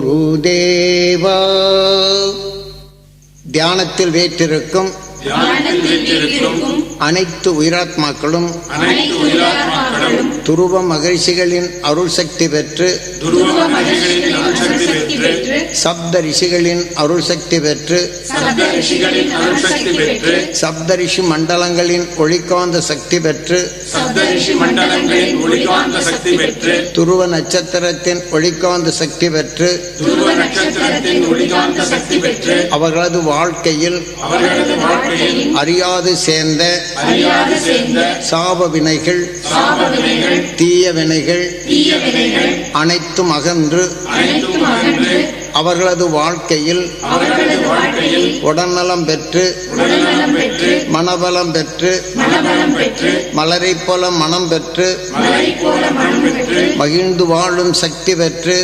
குருதேவா. தியானத்தில் வீற்றிருக்கும் அனைத்து உயிராத்மாக்களும் துருவ மகிழ்ச்சிகளின் அருள் சக்தி பெற்று சப்த ரிஷிகளின் அருள் சக்தி பெற்று சப்த ரிஷி மண்டலங்களின் ஒளிக்காந்த சக்தி பெற்று துருவ நட்சத்திரத்தின் ஒளிக்காந்த சக்தி பெற்று அவர்களது வாழ்க்கையில் அறியாது சேர்ந்த சாப வினைகள் தீய வினைகள் அனைத்தும் அகன்று அவர்களது வாழ்க்கையில் உடல்நலம் பெற்று மனபலம் பெற்று மலரை போல மனம் பெற்று மகிழ்ந்து வாழும் சக்தி பெற்று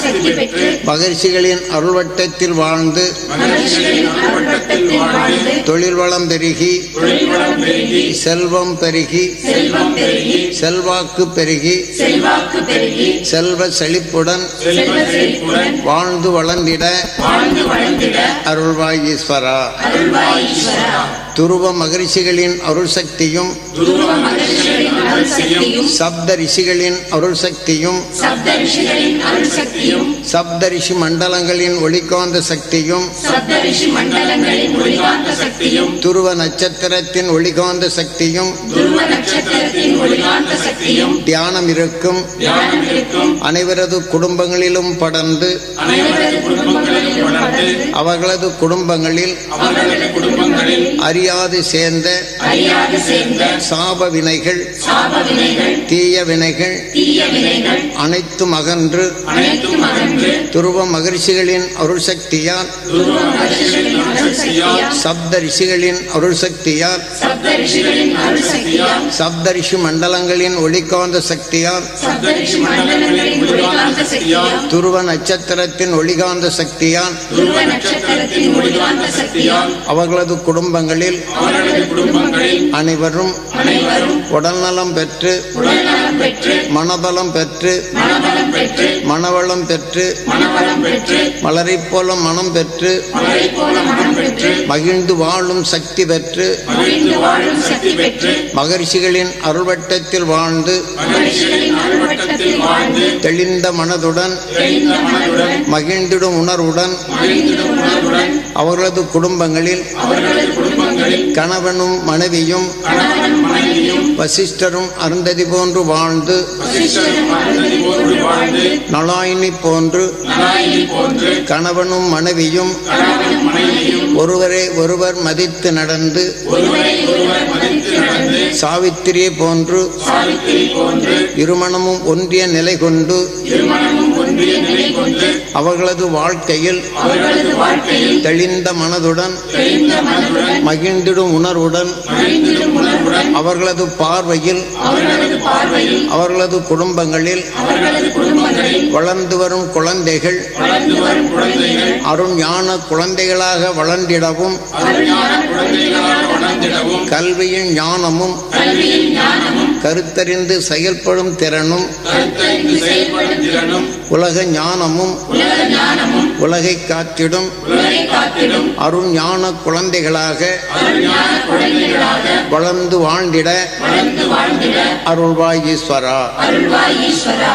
சக்தி பெற்று மகரிஷிகளின் அருள்வட்டத்தில் வாழ்ந்து மகரிஷிகளின் அருள்வட்டத்தில் வாழ்ந்து தொழில் வளம் பெருகி தொழில்வளம் பெருகி செல்வம் பெருகி செல்வம் பெருகி செல்வாக்கு பெருகி செல்வாக்கு பெருகி செல்வ செழிப்புடன் செல்வ செழிப்புடன் வாழ்ந்து வளர்ந்திட வாழ்ந்து வளர்ந்திட அருள்வாய் ஈஸ்வரா. அருள்வாய் ஈஸ்வரா. துருவ மகரிஷிகளின் அருள் சக்தியும் துருவ மகரிஷிகளின் அருள் சக்தியும் சப்த ரிஷிகளின் அருள் சக்தியும் சப்த ரிஷிகளின் அருள் சக்தியும் சப்த ரிஷி மண்டலங்களின் ஒளிகாந்த சக்தியும் சப்த ரிஷி மண்டலங்களின் ஒளிகாந்த சக்தியும் துருவ நட்சத்திரத்தின் ஒளிகாந்த சக்தியும் துருவ நட்சத்திரத்தின் ஒளிகாந்த சக்தியும் தியானம் இருக்கும் தியானம் இருக்கும் அனைவரது குடும்பங்களிலும் படர்ந்து அனைவரது குடும்பங்களிலும் படர்ந்து அவர்களது குடும்பங்களில் அவர்களது குடும்பங்களில் அறியாது சேர்ந்த அறியாது சேர்ந்த சாப வினைகள் சாப வினைகள் தீய வினைகள் தீய வினைகள் அனைத்தும் அகன்று அனைத்தும் அகன்று துருவ மகரிஷிகளின் அருள் சக்தியால் துருவ மகரிஷிகளின் அருள் சக்தியால் சப்த ரிஷிகளின் அருள் சக்தியால் சப்த ரிஷிகளின் அருள் சக்தியால் சப்த ரிஷி மண்டலங்களின் ஒளிகாந்த சக்தியால் சப்த ரிஷி மண்டலங்களின் ஒளிகாந்த சக்தியால் துருவ நட்சத்திரத்தின் ஒளிகாந்த சக்தியால் துருவ நட்சத்திரத்தின் ஒளிகாந்த சக்தியால் அவர்களது குடும்பங்களில் அவர்களது குடும்பங்களில் அனைவரும் அனைவரும் உடல்நலம் பெற்று உடல்நலம் பெற்று மனபலம் பெற்று மனபலம் பெற்று மனவளம் பெற்று மனவளம் பெற்று மலரைப் போல மனம் பெற்று மலரை போல மனம் பெற்று மகிழ்ந்து வாழும் சக்தி பெற்று மகிழ்ந்து வாழும் சக்தி பெற்று மகரிஷிகளின் அருள்வட்டத்தில் வாழ்ந்து மகரிஷிகளின் அருள்வட்டத்தில் வாழ்ந்து தெளிந்த மனதுடன் தெளிந்த மனதுடன் மகிழ்ந்திடும் உணர்வுடன் மகிழ்ந்திடும் உணர்வுடன் அவர்களது குடும்பங்களில் அவர்களது குடும்பங்களில் கணவனும் மனைவியும் கணவனும் மனைவியும் வசிஷ்டரும் அருந்ததி போன்று வாழ்ந்து வசிஷ்டரும் அருந்ததி போன்று வாழ்ந்து நலாயினி போன்று நலாயினி போன்று கணவனும் மனைவியும் கணவனும் மனைவியும் ஒருவரை ஒருவர் மதித்து நடந்து ஒருவரை ஒருவர் மதித்து நடந்து சாவித்திரியை போன்று சாவித்திரி போன்று இருமணமும் ஒன்றிய நிலை கொண்டு திருமணமும் ஒன்றிய நிலை கொண்டு அவர்களது வாழ்க்கையில் அவர்களது வாழ்க்கையில் தெளிந்த மனதுடன் தெளிந்த மனதுடன் மகிழ்ந்திடும் உணர்வுடன் மகிழ்ந்திடும் உணர்வுடன் அவர்களது பார்வையில் அவர்களது பார்வையில் அவர்களது குடும்பங்களில் அவர்களது குடும்பங்களில் வளர்ந்து வரும் குழந்தைகள் வளர்ந்து வரும் குழந்தைகள் அருஞான குழந்தைகளாக வளர்ந்திடவும் அருஞான குழந்தைகளாக வளர்ந்திடவும் கல்வியின் ஞானமும் கல்வியின் ஞானமும் கருத்தறிந்து செயல்படும் திறனும் கருத்தறிந்து செயல்படும் திறனும் உலக ஞானமும் உலக ஞானமும் உலகை காத்திடும் உலகை காத்திடும் அருஞான குழந்தைகளாக அருஞான குழந்தைகளாக வளர்ந்து வாழ்ந்திட வளர்ந்து வாழ்ந்திட அருள்வாய் ஈஸ்வரா. அருள்வாய் ஈஸ்வரா.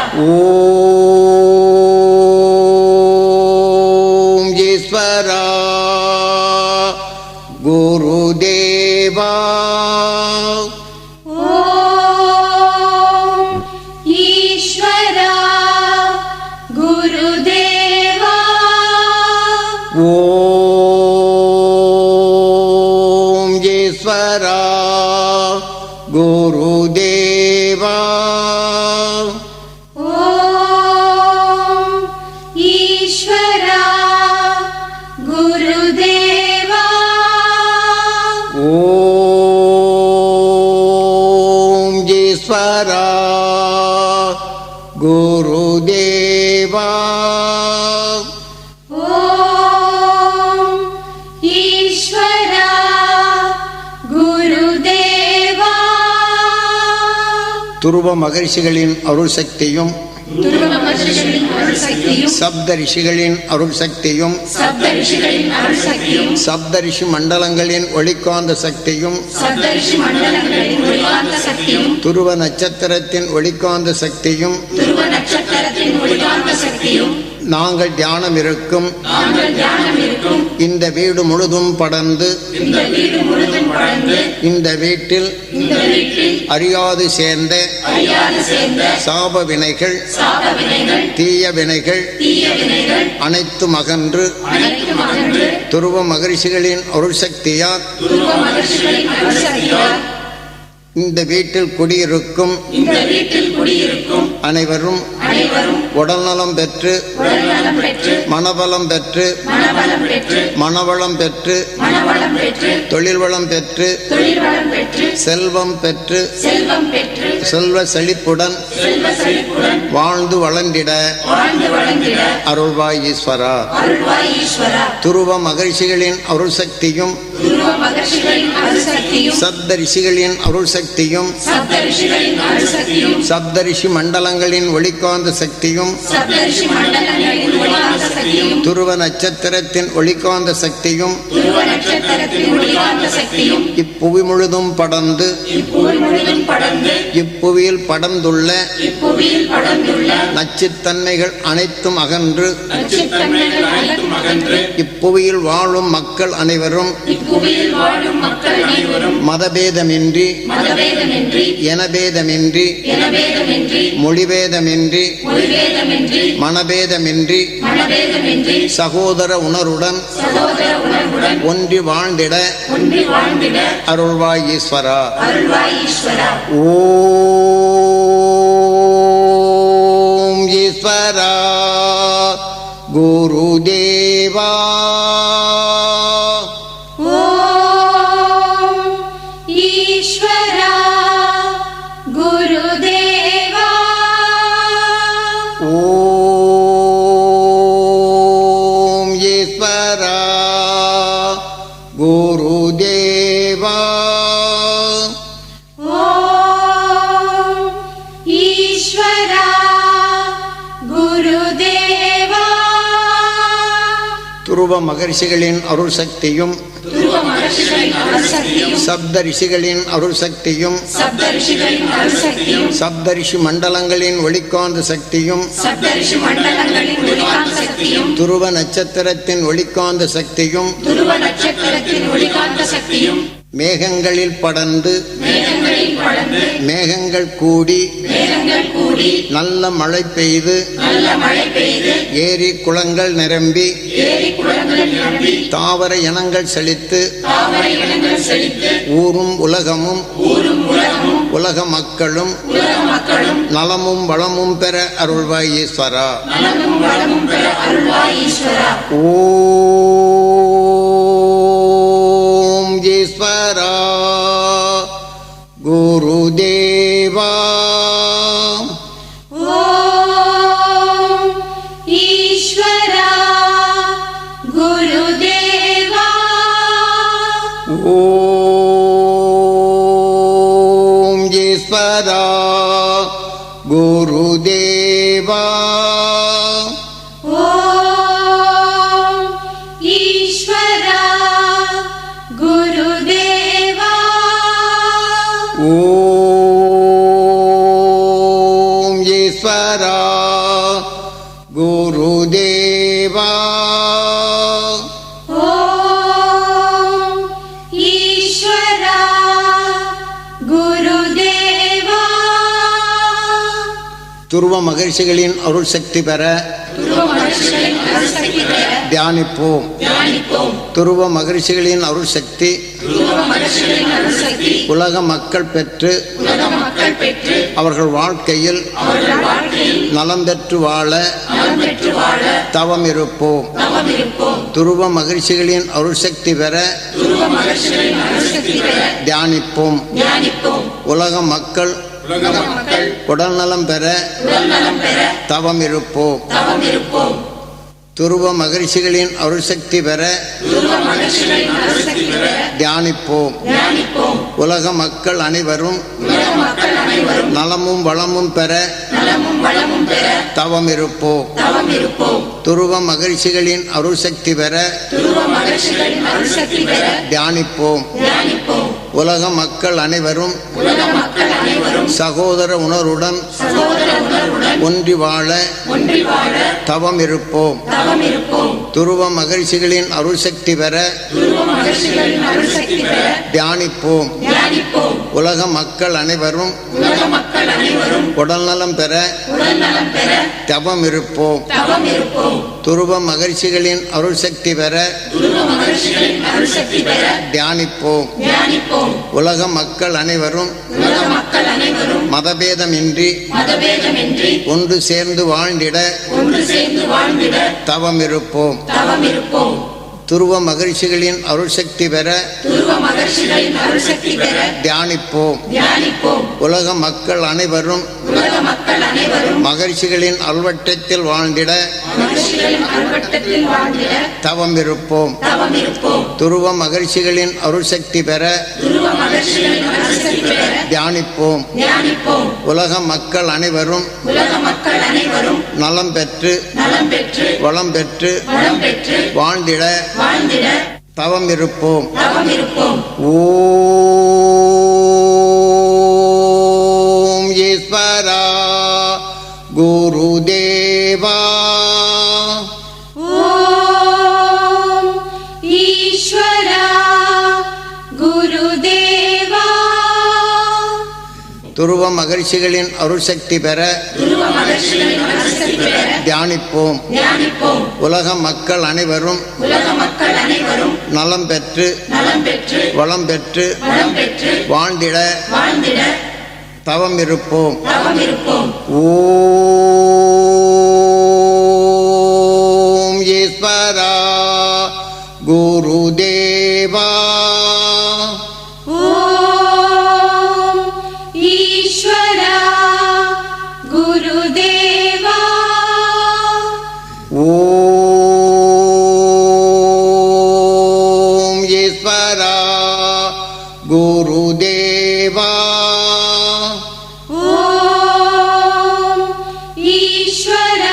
ஓம் ஈஸ்வரா குருதேவா. ஓம் ஈஸ்வரா குருதேவா. ஓம் ஈஸ்வரா குருதேவா. ஓம் ஈஸ்வரா குருதேவா. ஓம் ஈஸ்வரா குருதேவா. ஓம் ஈஸ்வரா குருதேவா. துருவ மகரிஷிகளின் அருள் சக்தியும் துருவ மகரிஷிகளின் அருள் சக்தியும் சப்த ரிஷிகளின் அருள் சக்தியும் சப்த ரிஷிகளின் அருள் சக்தியும் சப்த ரிஷி மண்டலங்களின் ஒளிக்காந்த சக்தியும் சப்த ரிஷி மண்டலங்களின் ஒளிகாந்த சக்தியும் துருவ நட்சத்திரத்தின் ஒளிக்காந்த சக்தியும் துருவ நட்சத்திரத்தின் ஒளிகாந்த சக்தியும் நாங்கள் தியானம் இருக்கும் நாங்கள் தியானம் இருக்கும் இந்த வீடு முழுதும் படர்ந்து இந்த வீடு முழுதும் படர்ந்து இந்த வீட்டில் இந்த வீட்டில் அறியாது சேர்ந்த அறியாது சேர்ந்த சாப வினைகள் சாப வினைகள் தீய வினைகள் தீய வினைகள் அனைத்தும் அகன்று அனைத்தும் அகன்று துருவ மகரிஷிகளின் அருள் சக்தியால் துருவ மகரிஷிகளின் அருள் சக்தியால் இந்த வீட்டில் குடியிருக்கும் இந்த வீட்டில் குடியிருக்கும் அனைவரும் அனைவரும் உடல்நலம் பெற்று உடல்நலம் பெற்று மனபலம் பெற்று மனவளம் பெற்று மனவளம் பெற்று மனவளம் பெற்று தொழில் வளம் பெற்று தொழில் வளம் பெற்று செல்வம் பெற்று செல்வம் பெற்று செல்வ செழிப்புடன் செல்வ செழிப்புடன் வாழ்ந்து வளர்ந்திட வாழ்ந்து வளர்ந்திட அருள்வாய் ஈஸ்வரா. அருள்வாய் ஈஸ்வரா. துருவ மகரிஷிகளின் அருள் சக்தியும் துருவ மகர்ஷிகளின் அருள்சக்தியும் சப்த ரிஷிகளின் அருள் சக்தியும் சப்த ரிஷிகளின் அருள்சக்தியும் சப்தரிஷி மண்டலங்களின் ஒளிக்காந்த சக்தியும் சப்தரிஷி மண்டலங்களின் ஒளிகாந்த சக்தியும் துருவ நட்சத்திரத்தின் ஒளிக்காந்த சக்தியும் துருவ நட்சத்திரத்தின் ஒளிகாந்த சக்தியும் இப்புவி முழுதும் படர்ந்து இப்புவி முழுதும் படர்ந்து இப்புவியில் படர்ந்துள்ள இப்புவியில் படர்ந்துள்ள நச்சுத்தன்மைகள் அனைத்தும் அகன்று நச்சுத்தன்மைகள் அனைத்தும் அகன்று இப்புவியில் வாழும் மக்கள் அனைவரும் இப்புவியில் வாழும் மக்கள் அனைவரும் மதபேதமின்றி மதபேதமின்றி எனபேதமின்றி இனபேதமின்றி மொழிபேதமின்றி மொழிபேதமின்றி மனபேதமின்றி மனபேதமின்றி சகோதர உணர்வுடன் சகோதர உணர்வுடன் ஒன்றி வாழ்ந்திட ஒன்றி வாழ்ந்திட அருள்வாய் ஈஸ்வரா. அருள்வாய் ஈஸ்வரா. ஓம் ஈஸ்வரா குருதேவா. ஓம் ஈஸ்வரா குருதேவா. ஓம் ஈஸ்வரா குருதேவா. ஓம் ஈஸ்வரா குருதேவா. துருவ மகர்ஷிகளின் அருள் சக்தியும் துருவ மகர்ஷிகளின் அருள்சக்தியும் சப்த ரிஷிகளின் அருள் சக்தியும் சப்த ரிஷிகளின் அருள்சக்தியும் சப்தரிஷி மண்டலங்களின் ஒளிக்காந்த சக்தியும் சப்தரிஷி மண்டலங்களின் ஒளிகாந்த சக்தியும் துருவ நட்சத்திரத்தின் ஒளிக்காந்த சக்தியும் துருவ நட்சத்திரத்தின் ஒளிகாந்த சக்தியும் மேகங்களில் படர்ந்து மேகங்களில் படர்ந்து மேகங்கள் கூடி மேகங்கள் கூடி நல்ல மழை பெய்து நல்ல மழை பெய்து ஏரி குளங்கள் நிரம்பி ஏரி குளங்கள் நிரம்பி தாவர இனங்கள் செழித்து தாவர இனங்கள் செழித்து ஊரும் உலகமும் ஊரும் உலகமும் உலக மக்களும் உலக மக்களும் நலமும் வளமும் பெற அருள்வாய் ஈஸ்வரா. நலமும் வளமும் பெற அருள்வாய் ஈஸ்வரா. ஓம் ஈஸ்வரா குருதேவா. ஓம் ஈஸ்வரா குருதேவா. ஓம் ஈஸ்வரா குருதேவா. ஓம் ஈஸ்வரா குருதேவா. ஓம் ஈஸ்வரா குருதேவா. ஓம் ஈஸ்வரா குருதேவா. துருவ மகர்ஷிகளின் அருள் சக்தி பெற துருவ மகர்ஷிகளின் அருள்சக்தி பெற தியானிப்போம். தியானிப்போம். துருவ மகர்ஷிகளின் அருள் சக்தி துருவ மகர்ஷிகளின் அருள்சக்தி உலக மக்கள் பெற்று உலக மக்கள் பெற்று அவர்கள் வாழ்க்கையில் அவர்கள் வாழ்க்கையில் நலம் பெற்று வாழ நலம் பெற்று வாழ தவம் இருப்போம். தவம் இருப்போம். துருவ மகர்ஷிகளின் அருள் சக்தி பெற துருவ மகர்ஷிகளின் அருள்சக்தி பெற தியானிப்போம். தியானிப்போம். உலக மக்கள் உலக மக்கள் உடல்நலம் பெற உடல்நலம் பெற தவம் இருப்போம். தவம் இருப்போம். துருவ மகர்ஷிகளின் அருள் சக்தி பெற துருவ மகர்ஷிகளின் அருள்சக்தி பெற தியானிப்போம். தியானிப்போம். உலக மக்கள் அனைவரும் உலக மக்கள் அனைவரும் நலமும் வளமும் பெற நலமும் வளமும் பெற தவம் இருப்போம். தவம் இருப்போம். துருவ மகர்ஷிகளின் அருள் சக்தி பெற துருவ மகர்ஷிகளின் அருள்சக்தி பெற தியானிப்போம். தியானிப்போம். உலக மக்கள் அனைவரும் உலக மக்கள் அனைவரும் சகோதர உணர்வுடன் சகோதர உணர்வுடன் ஒன்றி வாழ ஒன்றி வாழ தவம் இருப்போம். தவம் இருப்போம். துருவ மகர்ஷிகளின் அருள் சக்தி பெற துருவ மகர்ஷிகளின் அருள்சக்தி பெற தியானிப்போம். தியானிப்போம். உலக மக்கள் அனைவரும் உலக மக்கள் அனைவரும் உடல்நலம் பெற உடல்நலம் பெற தவம் இருப்போம். தவம் இருப்போம். துருவ மகர்ஷிகளின் அருள் சக்தி பெற துருவ மகர்ஷிகளின் அருள்சக்தி பெற தியானிப்போம். தியானிப்போம். உலக மக்கள் அனைவரும் உலக மக்கள் அனைவரும் மதபேதமின்றி மதபேதமின்றி ஒன்று சேர்ந்து வாழ்ந்திட ஒன்று சேர்ந்து வாழ்ந்திட தவமிருப்போம். தவமிருப்போம். துருவ மகிழ்ச்சிகளின் அருள் சக்தி பெற துருவ மகர்ஷிகளின் அருள்சக்தி பெற தியானிப்போம். தியானிப்போம். உலக மக்கள் அனைவரும் உலக மக்கள் அனைவரும் மகிழ்ச்சிகளின் அல்வட்டத்தில் வாழ்ந்திட மகர்ஷிகளின் அருள்வட்டத்தில் வாழ்ந்திட தவமிருப்போம். தவமிருப்போம். துருவ மகிழ்ச்சிகளின் அருள் சக்தி பெற துருவ மகர்ஷிகளின் அருள்சக்தி பெற தியானிப்போம். தியானிப்போம். உலக மக்கள் அனைவரும் உலக மக்கள் அனைவரும் நலம் பெற்று நலம் பெற்று வளம் பெற்று வளம் பெற்று வாழ்ந்திட வாழ்ந்திட தவமிருப்போம். தவமிருப்போம். ஓம் ஈஸ்வரா குருதேவா ஓம் ஈஸ்வரா குருதேவா. துருவ மகிழ்ச்சிகளின் அருள் சக்தி பெற துருவ மகர்ஷிகளின் அருள்சக்தி பெற தியானிப்போம். தியானிப்போம். உலக மக்கள் அனைவரும் உலக மக்கள் அனைவரும் நலம் பெற்று நலம் பெற்று வளம் பெற்று வளம் பெற்று வாழ்ந்திட வாழ்ந்திட தவமிருப்போம். தவமிருப்போம். ஓம் ஈஸ்வரா குருதேவா ஓம் ஈஸ்வரா குருதேவா. ஓம் ஈஸ்வரா குருதேவா ஓம் ஈஸ்வரா